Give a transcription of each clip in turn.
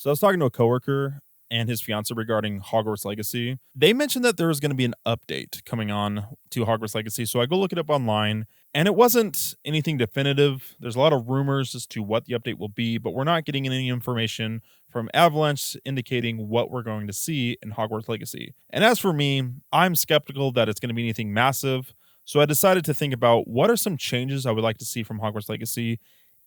So I was talking to a coworker and his fiance regarding Hogwarts Legacy. They mentioned that there was going to be an update coming on to Hogwarts Legacy. So I go look it up online and it wasn't anything definitive. There's a lot of rumors as to what the update will be, but we're not getting any information from Avalanche indicating what we're going to see in Hogwarts Legacy. And as for me, I'm skeptical that it's going to be anything massive. So I decided to think about what are some changes I would like to see from Hogwarts Legacy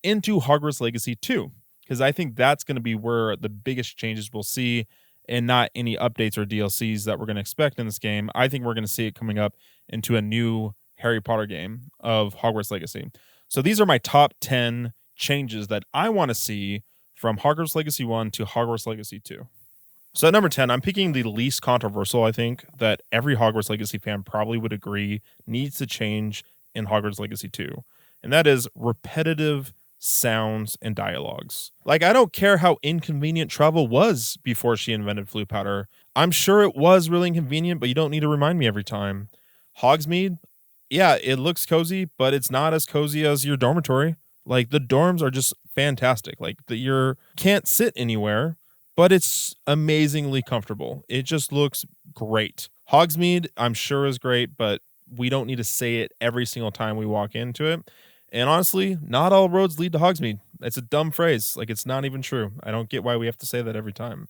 into Hogwarts Legacy 2, because I think that's going to be where the biggest changes we'll see and not any updates or DLCs that we're going to expect in this game. I think we're going to see it coming up into a new Harry Potter game of Hogwarts Legacy. So these are my top 10 changes that I want to see from Hogwarts Legacy 1 to Hogwarts Legacy 2. So at number 10, I'm picking the least controversial, I think, that every Hogwarts Legacy fan probably would agree needs to change in Hogwarts Legacy 2. And that is repetitive sounds and dialogues. Like, I don't care how inconvenient travel was before she invented Floo powder. I'm sure it was really inconvenient, but you don't need to remind me every time. Hogsmeade, yeah, it looks cozy, but it's not as cozy as your dormitory. Like, the dorms are just fantastic. Like, you can't sit anywhere, but it's amazingly comfortable. It just looks great. Hogsmeade, I'm sure is great, but we don't need to say it every single time we walk into it. And honestly, not all roads lead to Hogsmeade. It's a dumb phrase. Like, it's not even true. I don't get why we have to say that every time.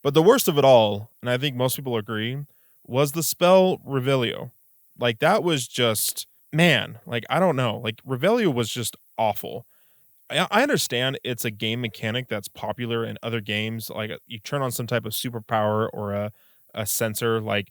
But the worst of it all, and I think most people agree, was the spell Revelio. Like, that was just, man, like, I don't know. Like, Revelio was just awful. I understand it's a game mechanic that's popular in other games. Like, you turn on some type of superpower or a sensor. Like,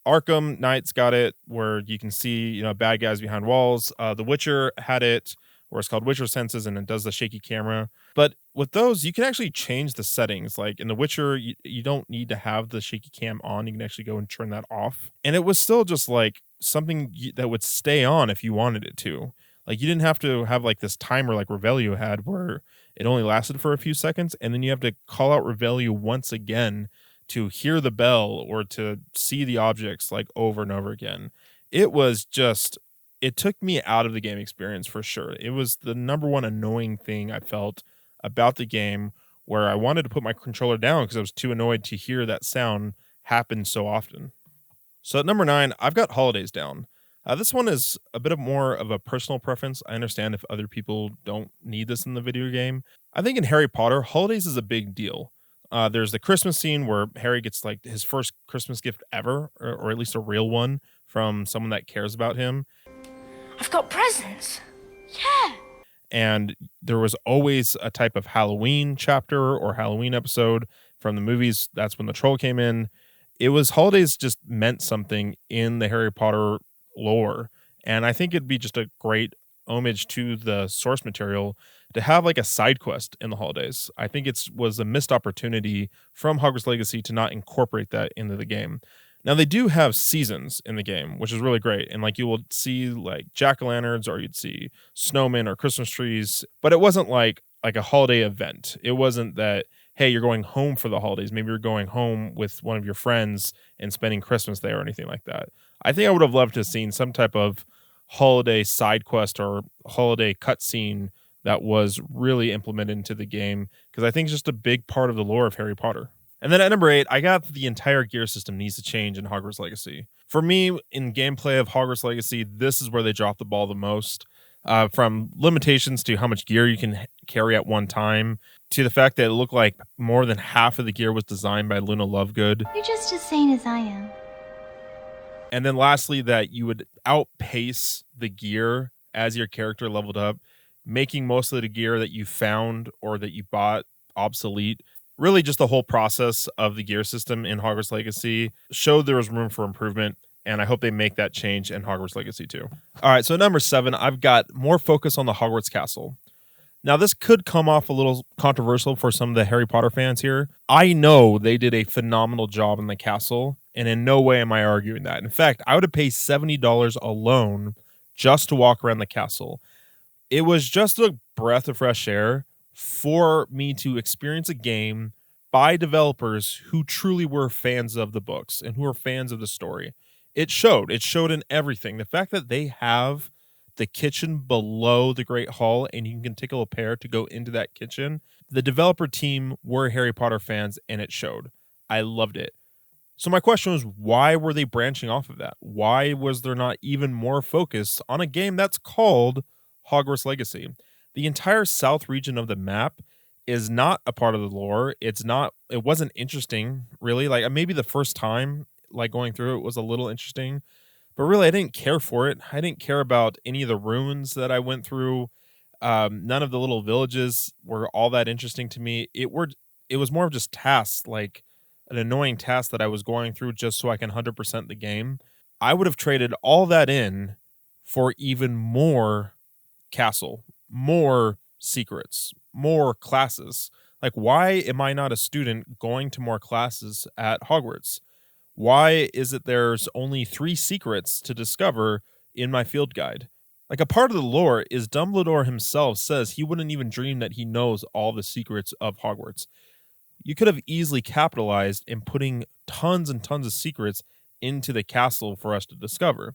Arkham Knight's got it where you can see, bad guys behind walls. The Witcher had it where it's called Witcher Senses and it does the shaky camera. But with those, you can actually change the settings. Like in The Witcher, you don't need to have the shaky cam on. You can actually go and turn that off. And it was still just like something that would stay on if you wanted it to. Like, you didn't have to have like this timer like Revelio had where it only lasted for a few seconds. And then you have to call out Revelio once again to hear the bell or to see the objects like over and over again. It took me out of the game experience for sure. It was the number one annoying thing I felt about the game, where I wanted to put my controller down because I was too annoyed to hear that sound happen so often. So at number 9, I've got Holidays down. This one is a bit more of a personal preference. I understand if other people don't need this in the video game. I think in Harry Potter, Holidays is a big deal. There's the Christmas scene where Harry gets like his first Christmas gift ever, or at least a real one from someone that cares about him. I've got presents. Yeah. And there was always a type of Halloween chapter or Halloween episode from the movies. That's when the troll came in. Holidays just meant something in the Harry Potter lore. And I think it'd be just a great homage to the source material to have like a side quest in the holidays. I think it was a missed opportunity from Hogwarts Legacy to not incorporate that into the game. Now they do have seasons in the game, which is really great. And like you will see like jack-o'-lanterns or you'd see snowmen or Christmas trees, but it wasn't like a holiday event. It wasn't that, hey, you're going home for the holidays. Maybe you're going home with one of your friends and spending Christmas there or anything like that. I think I would have loved to have seen some type of holiday side quest or holiday cutscene that was really implemented into the game, because I think it's just a big part of the lore of Harry Potter. And then at number 8, I got the entire gear system needs to change in Hogwarts Legacy. For me, in gameplay of Hogwarts Legacy, this is where they drop the ball the most. From limitations to how much gear you can carry at one time, to the fact that it looked like more than half of the gear was designed by Luna Lovegood. You're just as sane as I am. And then lastly, that you would outpace the gear as your character leveled up, making most of the gear that you found or that you bought obsolete. Really just the whole process of the gear system in Hogwarts Legacy showed there was room for improvement, and I hope they make that change in Hogwarts Legacy too. All right, so number 7, I've got more focus on the Hogwarts Castle. Now, this could come off a little controversial for some of the Harry Potter fans here. I know they did a phenomenal job in the castle, and in no way am I arguing that. In fact, I would have paid $70 alone just to walk around the castle. It was just a breath of fresh air for me to experience a game by developers who truly were fans of the books and who are fans of the story. It showed in everything. The fact that they have the kitchen below the Great Hall and you can take a little pair to go into that kitchen The developer team were Harry Potter fans and it showed. I loved it. So my question was, why were they branching off of that? Why was there not even more focus on a game that's called Hogwarts Legacy? The entire south region of the map is not a part of the lore. It wasn't interesting, really. Like maybe the first time like going through it was a little interesting, but really I didn't care for it. I didn't care about any of the ruins that I went through. None of the little villages were all that interesting to me. It was more of just tasks, like an annoying task that I was going through just so I can 100% the game. I would have traded all that in for even more castle, more secrets, more classes. Like, why am I not a student going to more classes at Hogwarts? Why is it there's only 3 secrets to discover in my field guide? Like, a part of the lore is Dumbledore himself says he wouldn't even dream that he knows all the secrets of Hogwarts. You could have easily capitalized in putting tons and tons of secrets into the castle for us to discover.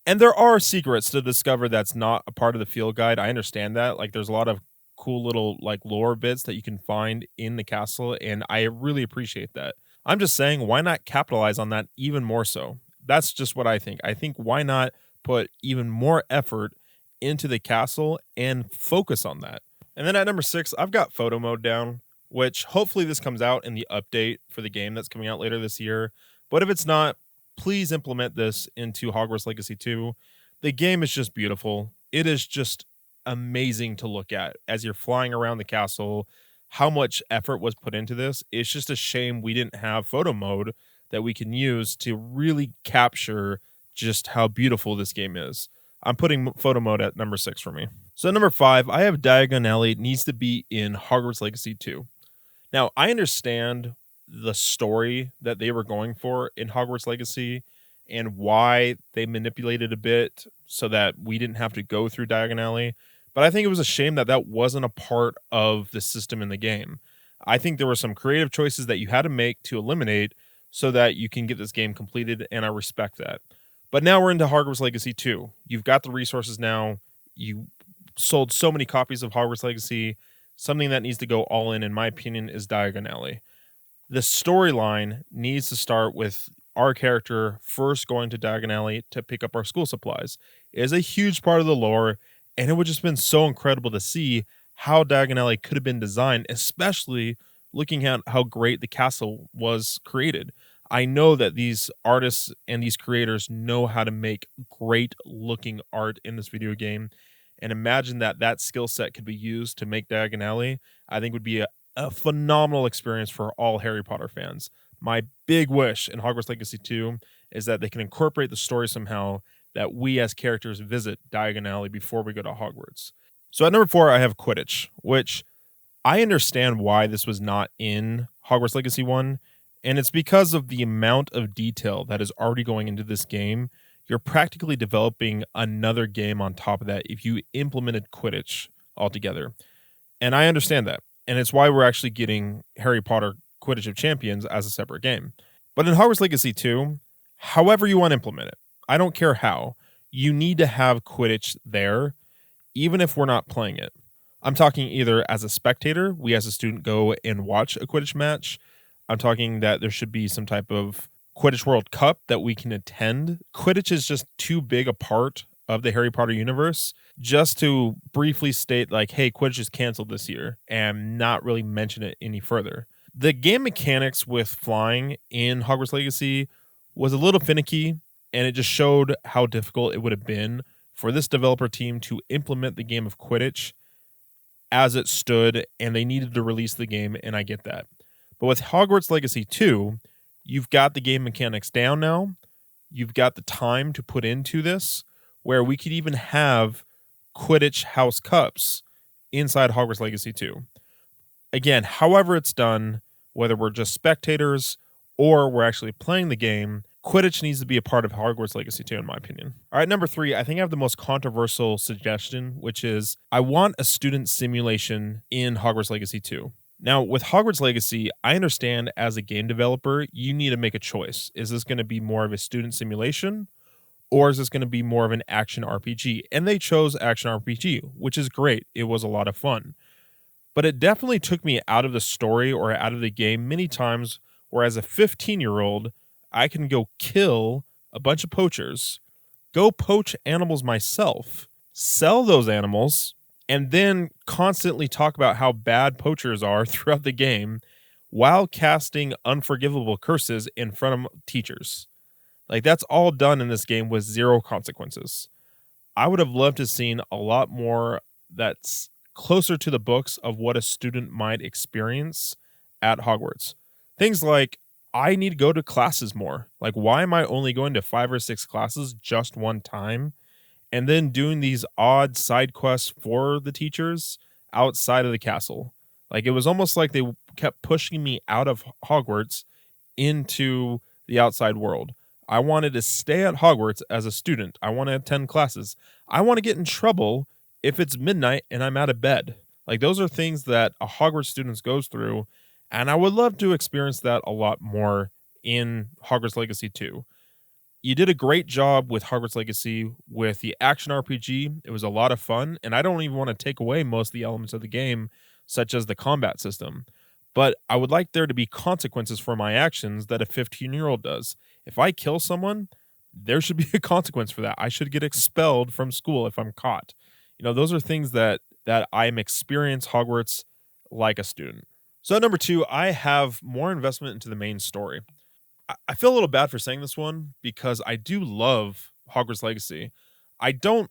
And there are secrets to discover that's not a part of the field guide. I understand that. Like there's a lot of cool little like lore bits that you can find in the castle and I really appreciate that. I'm just saying why not capitalize on that even more so? That's just what I think. I think why not put even more effort into the castle and focus on that. And then at number 6, I've got photo mode down, which hopefully this comes out in the update for the game that's coming out later this year. But if it's not, please implement this into Hogwarts Legacy 2. The game is just beautiful. It is just amazing to look at as you're flying around the castle. How much effort was put into this. It's just a shame we didn't have photo mode that we can use to really capture just how beautiful this game is. I'm putting photo mode at number 6 for me. So at number 5, I have Diagon Alley needs to be in Hogwarts Legacy 2. Now, I understand the story that they were going for in Hogwarts Legacy and why they manipulated a bit so that we didn't have to go through Diagon Alley. But I think it was a shame that that wasn't a part of the system in the game. I think there were some creative choices that you had to make to eliminate so that you can get this game completed, and I respect that. But now we're into Hogwarts Legacy 2. You've got the resources now. You sold so many copies of Hogwarts Legacy. Something that needs to go all in my opinion, is Diagon Alley. The storyline needs to start with our character first going to Diagon Alley to pick up our school supplies. It is a huge part of the lore, and it would just been so incredible to see how Diagon Alley could have been designed, especially looking at how great the castle was created. I know that these artists and these creators know how to make great looking art in this video game. And imagine that that skill set could be used to make Diagon Alley. I think would be a phenomenal experience for all Harry Potter fans. My big wish in Hogwarts Legacy 2 is that they can incorporate the story somehow that we as characters visit Diagon Alley before we go to Hogwarts. So at number 4, I have Quidditch, which I understand why this was not in Hogwarts Legacy 1, and it's because of the amount of detail that is already going into this game. You're practically developing another game on top of that if you implemented Quidditch altogether. And I understand that. And it's why we're actually getting Harry Potter Quidditch of Champions as a separate game. But in Hogwarts Legacy 2, however you want to implement it, I don't care how, you need to have Quidditch there, even if we're not playing it. I'm talking either as a spectator, we as a student go and watch a Quidditch match. I'm talking that there should be some type of Quidditch World Cup that we can attend. Quidditch is just too big a part of the Harry Potter universe just to briefly state like, hey, Quidditch is canceled this year and not really mention it any further. The game mechanics with flying in Hogwarts Legacy was a little finicky, and it just showed how difficult it would have been for this developer team to implement the game of Quidditch as it stood, and they needed to release the game, and I get that. But with Hogwarts Legacy 2, you've got the game mechanics down now. You've got the time to put into this, where we could even have Quidditch House Cups inside Hogwarts Legacy 2. Again, however it's done, whether we're just spectators or we're actually playing the game, Quidditch needs to be a part of Hogwarts Legacy 2, in my opinion. All right, number 3, I think I have the most controversial suggestion, which is I want a student simulation in Hogwarts Legacy 2. Now, with Hogwarts Legacy, I understand as a game developer, you need to make a choice. Is this going to be more of a student simulation, or is this going to be more of an action RPG? And they chose action RPG, which is great. It was a lot of fun. but it definitely took me out of the story or out of the game many times. Where as a 15-year-old, I can go kill a bunch of poachers, go poach animals myself, sell those animals, and then constantly talk about how bad poachers are throughout the game while casting unforgivable curses in front of teachers. Like that's all done in this game with zero consequences. I would have loved to have seen a lot more that's closer to the books of what a student might experience at Hogwarts. Things like I need to go to classes more. Like why am I only going to 5 or 6 classes just one time and then doing these odd side quests for the teachers outside of the castle? Like it was almost like they kept pushing me out of Hogwarts into the outside world. I wanted to stay at Hogwarts as a student. I want to attend classes. I want to get in trouble if it's midnight and I'm out of bed. Like those are things that a Hogwarts student goes through, and I would love to experience that a lot more in Hogwarts Legacy 2. You did a great job with Hogwarts Legacy with the action RPG. It was a lot of fun, and I don't even want to take away most of the elements of the game, such as the combat system. But I would like there to be consequences for my actions that a 15-year-old does. If I kill someone, there should be a consequence for that. I should get expelled from school if I'm caught. Those are things that I'm experience Hogwarts like a student. So at number 2, I have more investment into the main story. I feel a little bad for saying this one because I do love Hogwarts Legacy. I don't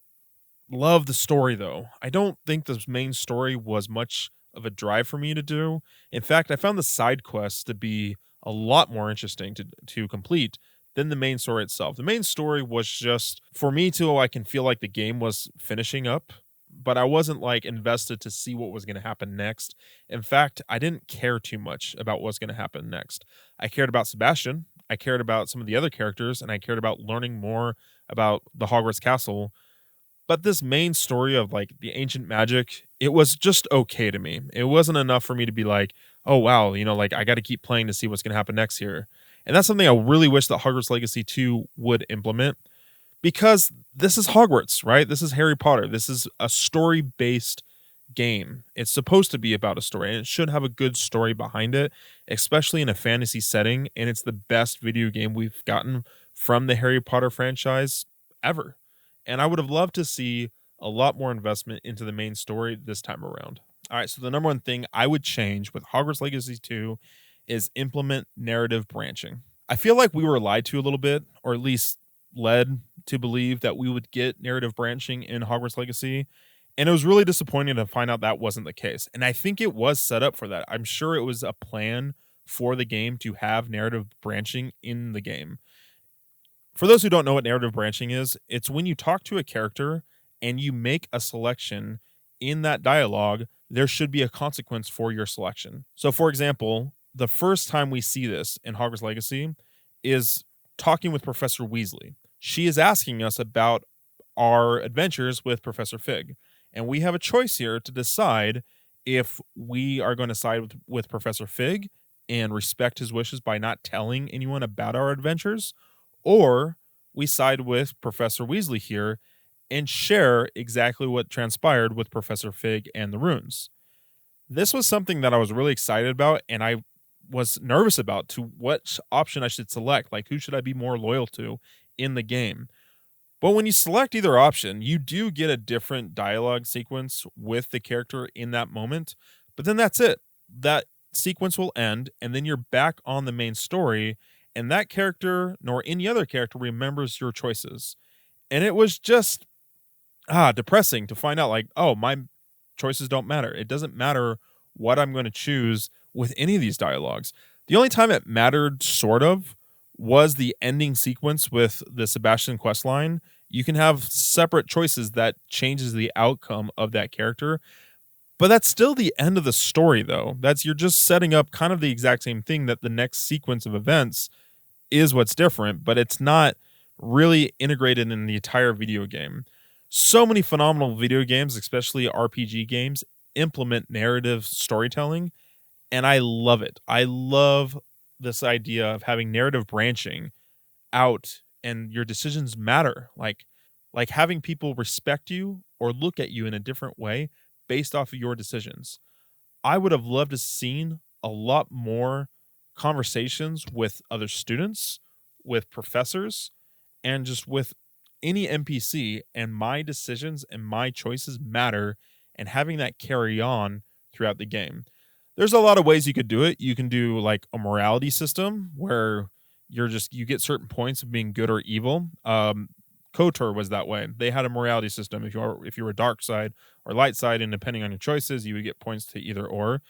love the story though. I don't think the main story was much of a drive for me to do. In fact, I found the side quests to be a lot more interesting to complete than the main story itself. The main story was just for me to I can feel like the game was finishing up, but I wasn't like invested to see what was going to happen next. In fact, I didn't care too much about what's going to happen next. I cared about Sebastian, I cared about some of the other characters, and I cared about learning more about the Hogwarts Castle. But this main story of like the ancient magic, it was just okay to me. It wasn't enough for me to be like, oh wow, like I got to keep playing to see what's going to happen next here. And that's something I really wish that Hogwarts Legacy 2 would implement, because this is Hogwarts, right? This is Harry Potter. This is a story-based game. It's supposed to be about a story, and it should have a good story behind it, especially in a fantasy setting. And it's the best video game we've gotten from the Harry Potter franchise ever. And I would have loved to see a lot more investment into the main story this time around. All right, so the number one thing I would change with Hogwarts Legacy 2 is implement narrative branching. I feel like we were lied to a little bit, or at least led to believe that we would get narrative branching in Hogwarts Legacy. And it was really disappointing to find out that wasn't the case. And I think it was set up for that. I'm sure it was a plan for the game to have narrative branching in the game. For those who don't know what narrative branching is, it's when you talk to a character and you make a selection in that dialogue, there should be a consequence for your selection. So, for example, the first time we see this in Hogwarts Legacy is talking with Professor Weasley. She is asking us about our adventures with Professor Fig. And we have a choice here to decide if we are going to side with Professor Fig and respect his wishes by not telling anyone about our adventures, or we side with Professor Weasley here and share exactly what transpired with Professor Fig and the runes. This was something that I was really excited about, and I was nervous about to what option I should select. Like, who should I be more loyal to in the game? But when you select either option, you do get a different dialogue sequence with the character in that moment. But then that's it. That sequence will end, and then you're back on the main story, and that character nor any other character remembers your choices. And it was just depressing to find out, like, oh, my choices don't matter. It doesn't matter what I'm going to choose with any of these dialogues. The only time it mattered, sort of, was the ending sequence with the Sebastian questline. You can have separate choices that changes the outcome of that character. But that's still the end of the story, though. You're just setting up kind of the exact same thing, that the next sequence of events is what's different, but it's not really integrated in the entire video game. So many phenomenal video games, especially RPG games, implement narrative storytelling, and I love it. I love this idea of having narrative branching out, and your decisions matter. Like having people respect you or look at you in a different way based off of your decisions. I would have loved to seen a lot more conversations with other students, with professors, and just with any NPC, and my decisions and my choices matter, and having that carry on throughout the game. There's a lot of ways you could do it. You can do like a morality system where you get certain points of being good or evil. KOTOR was that way. They had a morality system. If you were dark side or light side, and depending on your choices, you would get points to either or.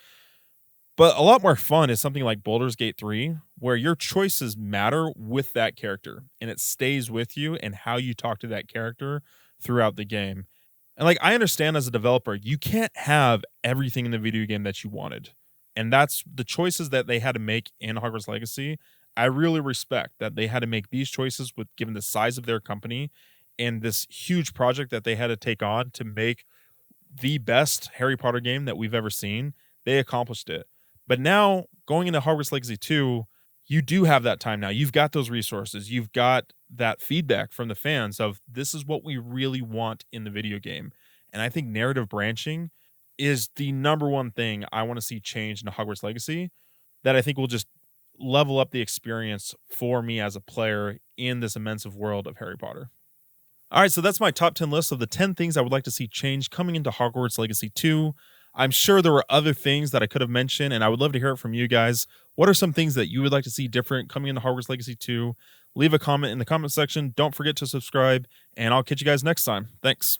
But a lot more fun is something like Baldur's Gate 3, where your choices matter with that character and it stays with you and how you talk to that character throughout the game. And like I understand as a developer, you can't have everything in the video game that you wanted. And that's the choices that they had to make in Hogwarts Legacy. I really respect that they had to make these choices with given the size of their company and this huge project that they had to take on to make the best Harry Potter game that we've ever seen. They accomplished it. But now going into Hogwarts Legacy 2, you do have that time now. You've got those resources. You've got that feedback from the fans of this is what we really want in the video game. And I think narrative branching is the number one thing I want to see change in Hogwarts Legacy that I think will just level up the experience for me as a player in this immense world of Harry Potter. All right, so that's my top 10 list of the 10 things I would like to see change coming into Hogwarts Legacy 2. I'm sure there were other things that I could have mentioned, and I would love to hear it from you guys. What are some things that you would like to see different coming into Hogwarts Legacy 2? Leave a comment in the comment section. Don't forget to subscribe, and I'll catch you guys next time. Thanks.